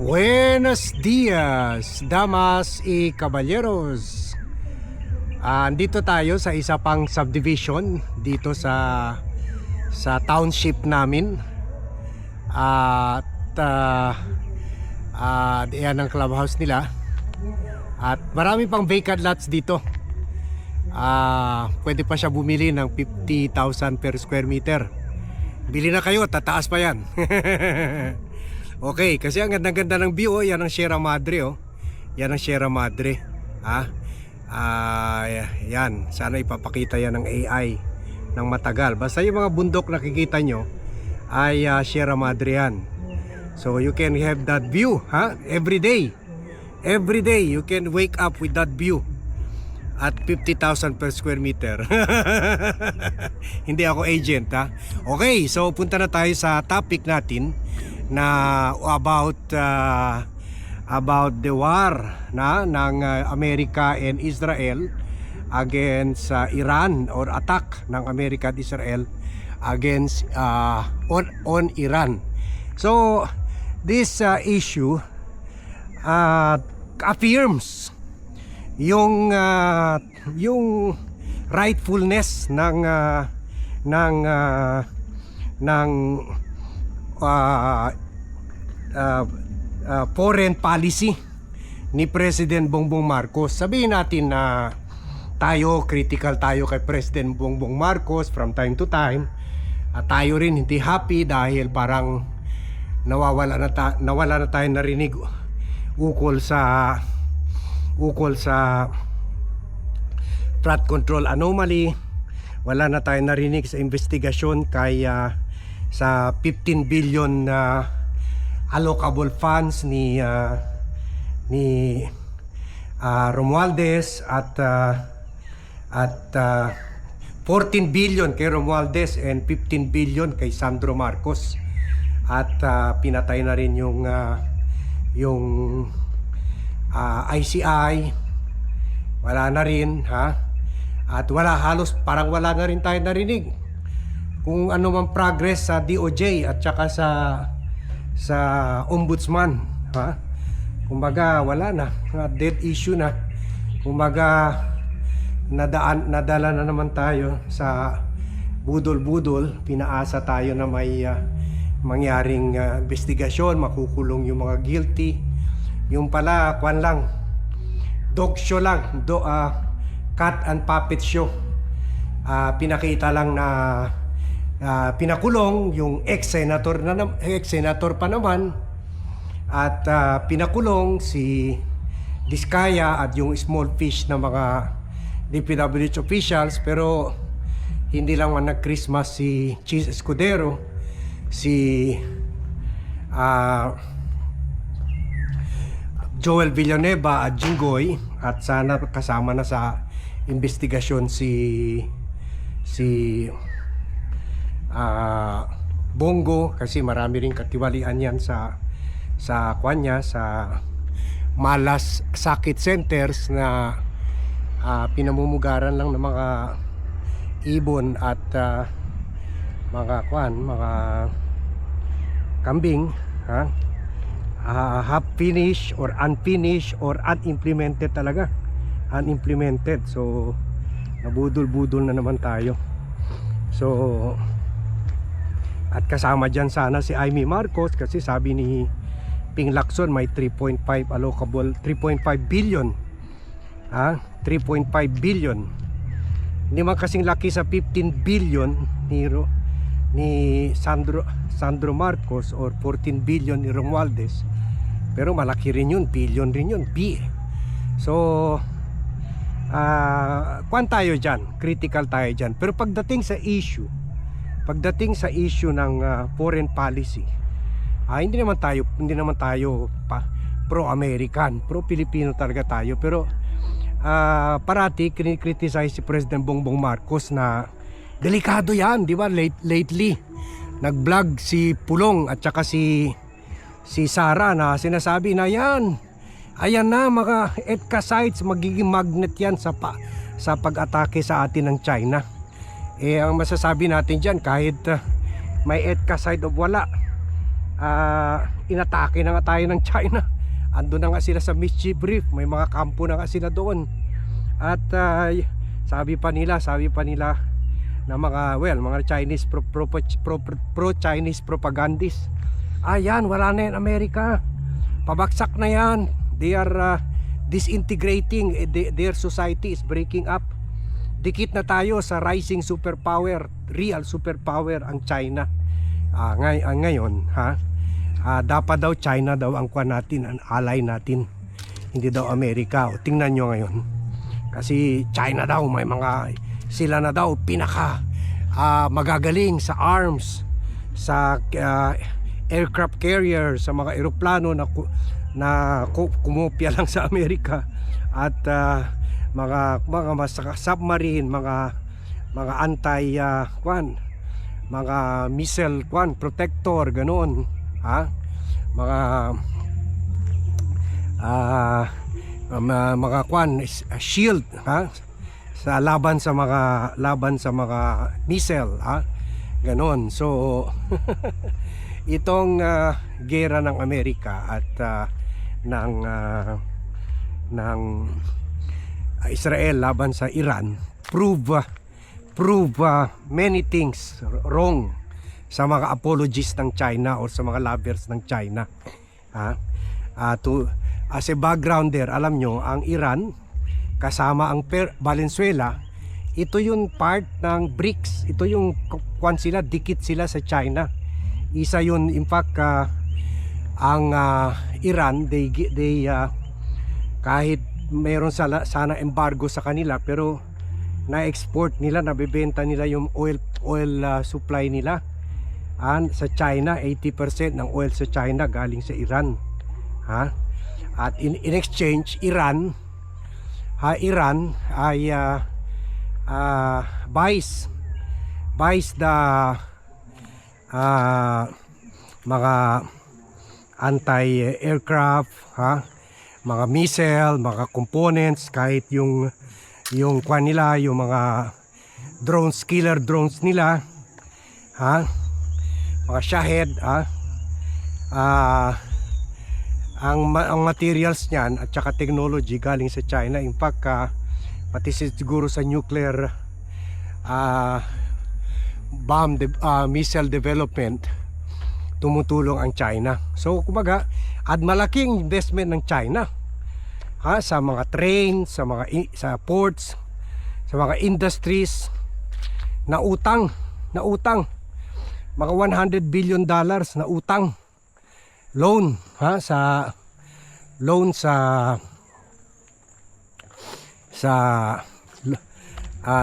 Buenos dias, damas y caballeros. Andito tayo sa isa pang subdivision dito sa township namin. Yan ang clubhouse nila. At marami pang vacant lots dito. Pwede pa siya bumili ng 50,000 per square meter. Bili na kayo, tataas pa yan. Okay, kasi ang ganda-ganda ng view, yan ang Sierra Madre, Yan ang Sierra Madre. Yan, sana ipapakita yan ng AI ng matagal. Basta yung mga bundok nakikita nyo ay Sierra Madre yan. So you can have that view, every day. Every day you can wake up with that view at 50,000 per square meter. Hindi ako agent, Okay, so punta na tayo sa topic natin na about the war ng Amerika and Israel against Iran, or attack ng Amerika at Israel against on Iran. So this issue affirms yung rightfulness ng foreign policy ni President Bongbong Marcos. Sabihin natin na critical tayo kay President Bongbong Marcos from time to time. Tayo rin hindi happy dahil parang nawala na tayo narinig ukol sa flood control anomaly. Wala na tayo narinig sa investigasyon kay sa 15 billion allocable funds ni Romualdez at 14 billion kay Romualdez and 15 billion kay Sandro Marcos. At pinatay na rin yung ICI. Wala na rin, At halos parang wala na rin tayo narinig kung ano mang progress sa DOJ at saka sa ombudsman, Kumbaga wala na, dead issue na. Kumbaga nadala na naman tayo sa budol-budol. Pinaasa tayo na may mangyaring investigasyon, makukulong yung mga guilty. Yung pala dog show lang, cat and puppet show. Pinakita lang na pinakulong yung ex-senator pa naman, at pinakulong si Diskaya at yung small fish na mga DPWH officials. Pero hindi lang nag-Christmas si Cheese Escudero, si Joel Villanueva at Jinggoy, at sana kasama na sa investigasyon si Bongo, kasi marami ring katiwalian yan sa kanya, sa malas sakit centers na pinamumugaran lang ng mga ibon at mga kambing, half finished or unfinished or unimplemented talaga. Unimplemented. So nabudol-budol na naman tayo. So at kasama dyan sana si Amy Marcos, kasi sabi ni Ping Lacson may 3.5 allocable, 3.5 billion. 3.5 billion. Hindi man kasing laki sa 15 billion ni Sandro Marcos or 14 billion ni Romualdez. Pero malaki rin yun, billion rin yun, B. So kwan tayo dyan, critical tayo dyan. Pero pagdating sa issue ng foreign policy, hindi naman tayo pro-American, pro-Filipino talaga tayo. Pero parati kinikriticize si President Bongbong Marcos na delikado yan, di ba? Lately nag-vlog si Pulong at saka si Sara na sinasabi na ayan na mga EDCA sites, magiging magnet yan sa pag-atake sa atin ng China. Ang masasabi natin dyan, kahit may EDCA site o wala, inatake na nga tayo ng China. Ando na nga sila sa Mischief Reef, may mga kampo na nga sila doon. At sabi pa nila na mga Chinese pro-Chinese propagandists, yan, wala na yan Amerika, pabagsak na yan, they are disintegrating, their society is breaking up. Dikit na tayo sa rising superpower, real superpower ang China. Ngayon dapat daw China daw ang kuwan natin, ang ally natin, hindi daw Amerika. O tingnan nyo ngayon, kasi China daw sila na daw pinaka magagaling sa arms, sa aircraft carrier, sa mga eroplano na kumopya lang sa Amerika, at mga submarine, mga anti mga missile protector, ganoon, mga shield, sa laban sa mga missile, ganon. So itong gera ng Amerika at ng Israel laban sa Iran prove many things wrong sa mga apologists ng China or sa mga lovers ng China. As a backgrounder, alam nyo, ang Iran kasama ang Valenzuela, ito yung part ng BRICS. Ito yung sila, dikit sila sa China. Isa yun, in fact, ang Iran, they kahit mayroon sana embargo sa kanila, pero na-export nila, nabebenta nila yung oil supply nila. Sa China, 80% ng oil sa China galing sa Iran. At in exchange, Iran ay buys the mga anti-aircraft, mga missile, mga components, kahit yung kwan nila, yung mga drones, killer drones nila, mga Shahed, ang materials niyan at saka technology galing sa China. In fact, pati siguro sa nuclear missile development, tumutulong ang China. So kumbaga, at malaking investment ng China sa mga trains, sa ports, sa mga industries, na utang, mga $100 billion na utang, loan,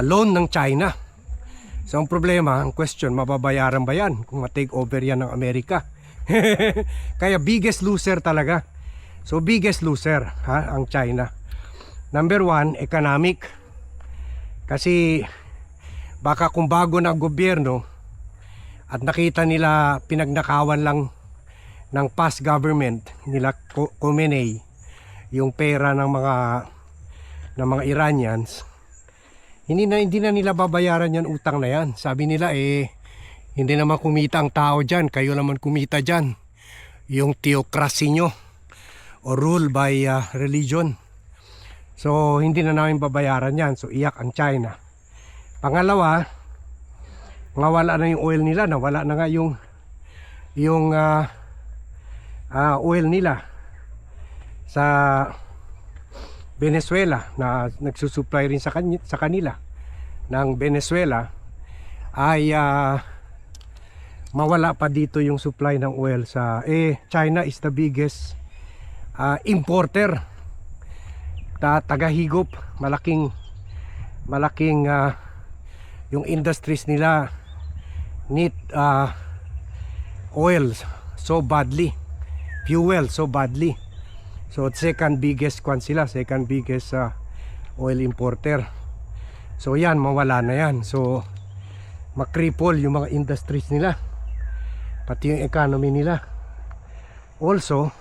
loan ng China. So ang problema, ang question, mababayaran ba yan kung ma-take over yan ng Amerika? Kaya biggest loser talaga. So biggest loser ang China. Number one, economic. Kasi baka kung bago na gobyerno at nakita nila pinagnakawan lang ng past government nila Khomeini yung pera ng mga Iranians, hindi na nila babayaran yan utang na yan. Sabi nila hindi naman kumita ang tao dyan, kayo naman kumita dyan, yung theocracy nyo o rule by religion. So hindi na namin babayaran yan. So iyak ang China. Pangalawa, wala na yung oil nila, nawala na nga yung oil nila sa Venezuela, na nagsusupply rin sa kanila ng Venezuela, ay mawala pa dito yung supply ng oil sa China is the biggest importer, tagahigop, malaking yung industries nila need oil so badly, fuel so badly. So second biggest second biggest oil importer. So yan, mawala na yan. So makripol yung mga industries nila, pati yung economy nila. Also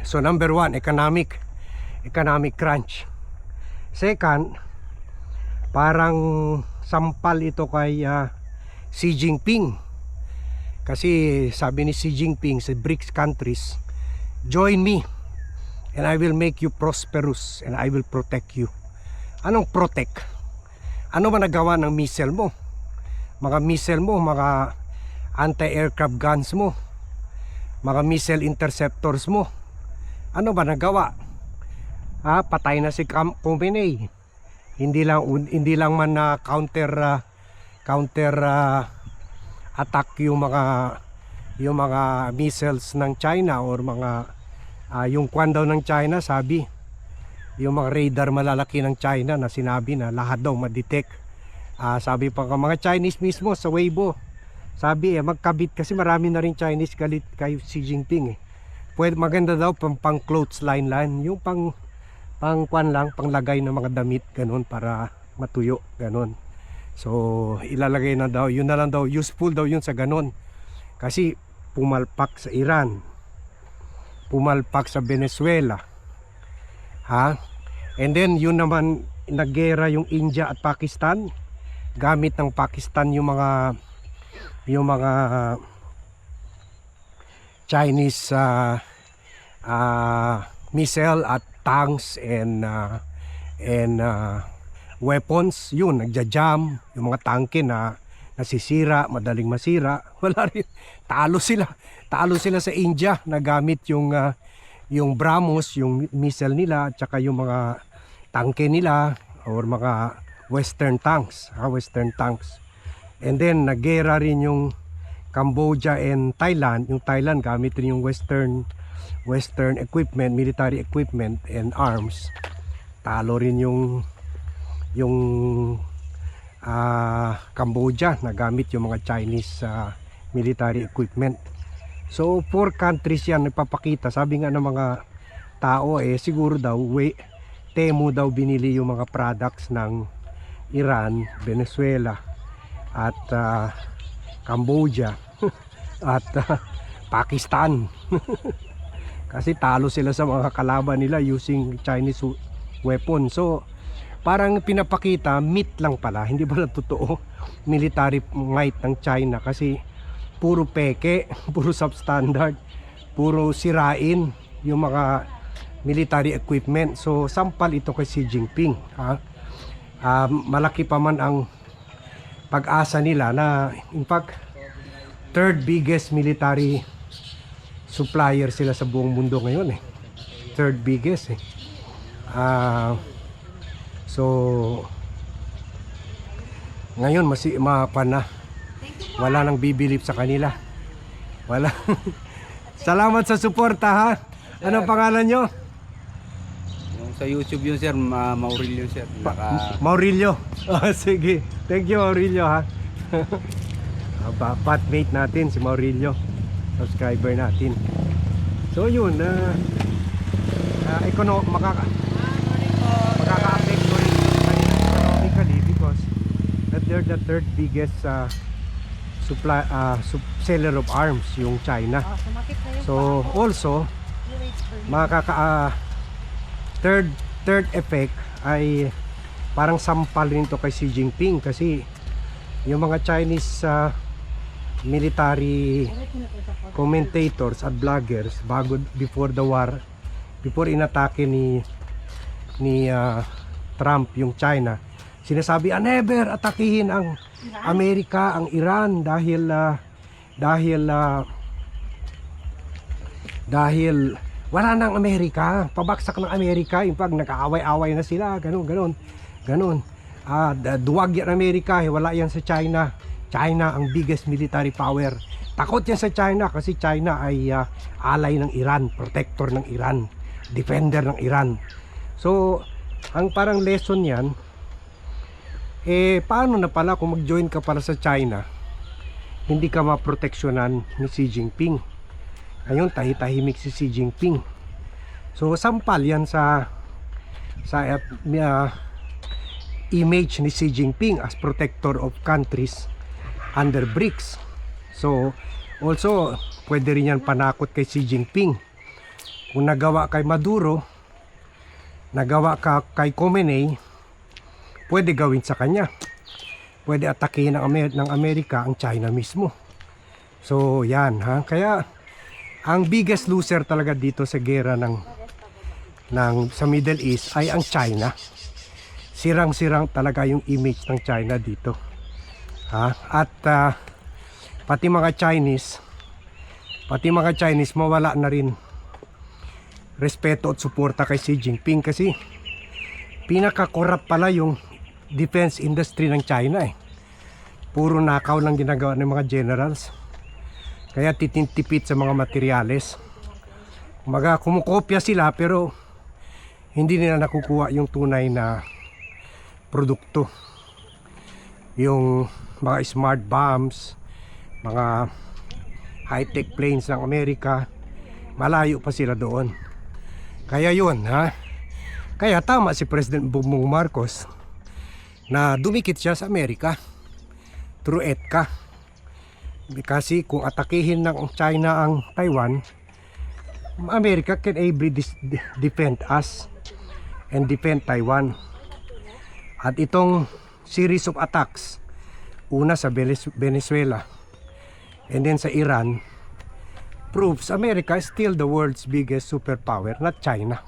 so number one, economic crunch. Second, parang sampal ito kay Xi Jinping. Kasi sabi ni Xi Jinping sa BRICS countries, join me and I will make you prosperous and I will protect you. Anong protect? Ano ba nagawa ng missile mo? Mga missile mo, mga anti-aircraft guns mo, mga missile interceptors mo, ano ba nagawa? Patay na si Khamenei. Hindi lang man na counter attack yung mga missiles ng China or mga yung kwan daw ng China, sabi yung mga radar malalaki ng China na sinabi na lahat daw ma-detect. Sabi pa ka mga Chinese mismo sa Weibo, sabi magkabit kasi marami na rin Chinese galit kay Xi Jinping Pwede maganda daw pang clothesline line, yung pang kwan lang, panglagay ng mga damit ganun para matuyo ganun. So ilalagay na daw, yun na lang daw, useful daw yun sa ganun. Kasi pumalpak sa Iran, pumalpak sa Venezuela. And then yun naman naggera yung India at Pakistan. Gamit ng Pakistan yung mga Chinese missile at tanks and weapons. Yun, nagja-jam yung mga tangke na nasisira, madaling masira. Wala rin, talo sila sa India na gamit yung BrahMos, yung missile nila at saka yung mga tangke nila or mga western tanks. And then naggera rin yung Cambodia and Thailand. Yung Thailand gamit rin yung western equipment, military equipment and arms. Talo rin yung Cambodia na gamit yung mga Chinese military equipment. So 4 countries yan nagpapakita. Sabi nga ng mga tao siguro daw Temu daw binili yung mga products ng Iran, Venezuela at Cambodia at Pakistan. Kasi talo sila sa mga kalaban nila using Chinese weapon. So parang pinapakita myth lang pala, hindi pala totoo military might ng China, kasi puro peke, puro substandard, puro sirain yung mga military equipment. So sampal ito kay Xi Jinping. Malaki pa man ang pag-asa nila na in fact third biggest military supplier sila sa buong mundo ngayon third biggest so ngayon wala nang bibilip sa kanila, wala. Salamat sa suporta ha. Anong pangalan nyo? Sa YouTube yun sir, Maurilio sir. Maurilio. Sige. Thank you Maurilio ha. Patmate natin si Maurilio, subscriber natin. So yun, makaka-affect ko rin economically because they're the third biggest seller of arms, yung China. So also third effect ay parang sampal rin to kay Xi Jinping, kasi yung mga Chinese military commentators at bloggers before the war, before inatake ni Trump yung China, sinasabi never atakihin ang Amerika ang Iran dahil wala nang Amerika, pabaksak ng Amerika. In fact nakaaway-away na sila, ganun. Duwag yan Amerika, wala yan sa China. China ang biggest military power. Takot yan sa China kasi China ay alay ng Iran, protector ng Iran, defender ng Iran. So ang parang lesson yan, paano na pala kung mag-join ka para sa China, hindi ka maproteksyonan ni Xi Jinping. Ngayon tahimik si Xi Jinping. So sampal yan sa image ni Xi Jinping as protector of countries under BRICS. So also pwede rin yan panakot kay Xi Jinping. Kung nagawa kay Maduro, nagawa ka kay Khamenei, pwede gawin sa kanya. Pwede atakihin ng Amerika ang China mismo. So yan ha. Kaya ang biggest loser talaga dito sa gera sa Middle East ay ang China. Sirang-sirang talaga yung image ng China dito. Ha? At pati mga Chinese mawala na rin respeto at suporta kay Xi Jinping kasi pinaka-corrupt pala yung defense industry ng China eh. Puro nakaw lang ginagawa ng mga generals. Kaya titintipid sa mga materyales. Kumukopya sila pero hindi nila nakukuha yung tunay na produkto. Yung mga smart bombs, mga high-tech planes ng Amerika, malayo pa sila doon. Kaya yun ha. Kaya tama si President Bongbong Marcos na dumikit siya sa Amerika through EDCA. Kasi kung atakihin ng China ang Taiwan, America can ably defend us and defend Taiwan. At itong series of attacks, una sa Venezuela and then sa Iran, proves America is still the world's biggest superpower, not China.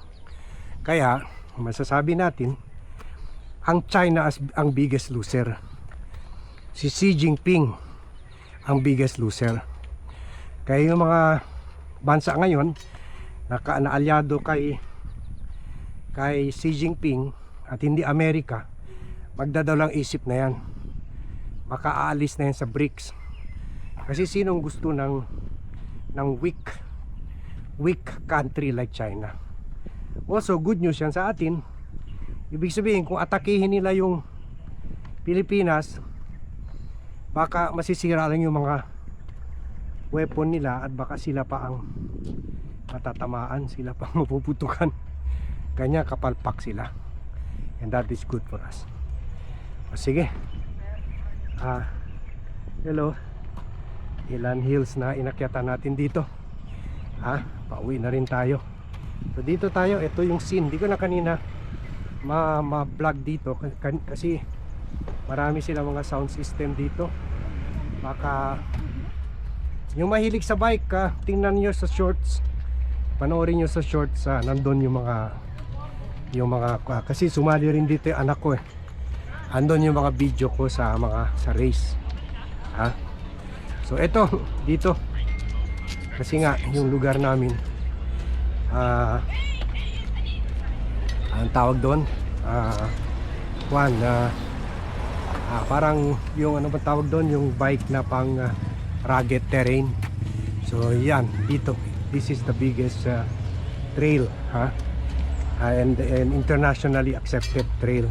Kaya masasabi natin ang China as ang biggest loser. Si Xi Jinping ang biggest loser. Kaya yung mga bansa ngayon naalyado kay Xi Jinping at hindi Amerika, magdadalang isip na yan. Makaalis na yan sa BRICS. Kasi sinong gusto ng weak country like China? Also, good news yan sa atin. Ibig sabihin, kung atakihin nila yung Pilipinas, baka masisira lang yung mga weapon nila at baka sila pa ang matatamaan, sila pa ang mapuputukan. Kanya kapalpak sila. And that is good for us. O sige. Hello. Ilan hills na inakyatan natin dito. Pauwi na rin tayo. So dito tayo, ito yung scene. Hindi ko na kanina ma-vlog dito kasi marami sila mga sound system dito. Baka yung mahilig sa bike, tingnan nyo sa shorts, panoorin nyo sa shorts, nandun yung mga kasi sumali rin dito yung anak ko eh. Andun yung mga video ko sa race. So eto dito kasi nga yung lugar namin, ang tawag doon, parang yung ano ba tawag doon, yung bike na pang rugged terrain. So yan dito, this is the biggest trail, and internationally accepted trail,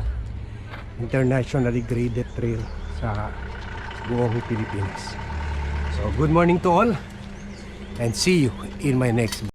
internationally graded trail sa buong Pilipinas. So good morning to all and see you in my next